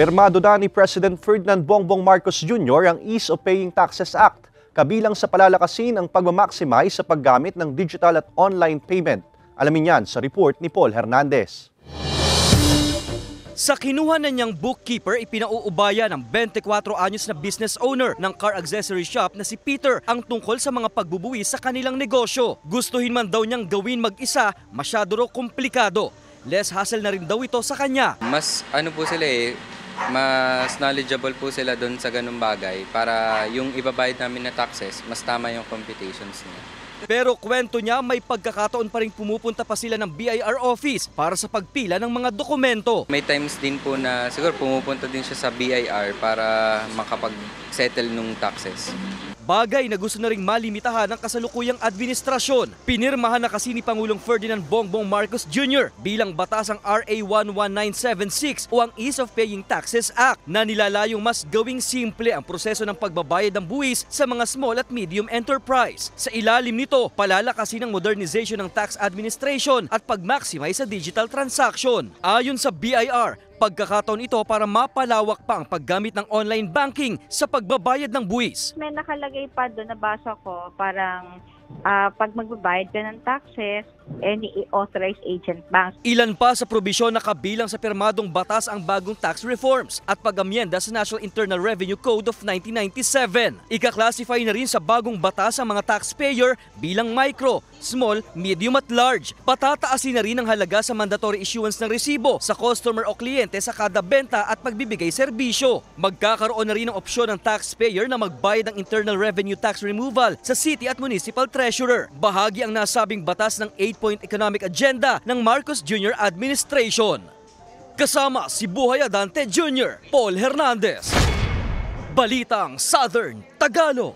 Pirmado na ni President Ferdinand Bongbong Marcos Jr. ang Ease of Paying Taxes Act, kabilang sa palalakasin ang pag-maximize sa paggamit ng digital at online payment. Alamin yan sa report ni Paul Hernandez. Sa kinuha na niyang bookkeeper, ipinauubaya ng 24 anyos na business owner ng car accessory shop na si Peter ang tungkol sa mga pagbubuwis sa kanilang negosyo. Gustuhin man daw niyang gawin mag-isa, masyado raw komplikado. Less hassle na rin daw ito sa kanya. Mas mas knowledgeable po sila doon sa ganung bagay para yung ibabayad namin na taxes, mas tama yung computations niya. Pero kwento niya, may pagkakataon pa rin pumupunta pa sila ng BIR office para sa pagpila ng mga dokumento. May times din po na siguro pumupunta din siya sa BIR para makapag-settle nung taxes. Bagay na gusto na ring malimitahan ng kasalukuyang administrasyon. Pinirmahan na kasi ni Pangulong Ferdinand Bongbong Marcos Jr. bilang batasang RA 11976 o ang Ease of Paying Taxes Act na nilalayong mas gawing simple ang proseso ng pagbabayad ng buwis sa mga small at medium enterprise. Sa ilalim nito, palalakasin ang modernization ng tax administration at pag-maximize sa digital transaction. Ayon sa BIR, pagkakataon ito para mapalawak pa ang paggamit ng online banking sa pagbabayad ng buwis. May nakalagay pa doon, nabasa ko, parang pag magbabayad ka ng taxes, any authorized agent banks. Ilan pa sa probisyon na kabilang sa pirmadong batas ang bagong tax reforms at pag-amyenda sa National Internal Revenue Code of 1997. Ika-classify na rin sa bagong batas ang mga taxpayer bilang micro, small, medium at large. Patataasin na rin ang halaga sa mandatory issuance ng resibo sa customer o kliyente sa kada benta at pagbibigay serbisyo. Magkakaroon na rin ng opsyon ng taxpayer na magbayad ng Internal Revenue Tax Removal sa city at municipal treasurer. Bahagi ang nasabing batas ng 8-point economic agenda ng Marcos Jr. administration. Kasama si Buhay Adante Jr., Paul Hernandez. Balitang Southern Tagalog.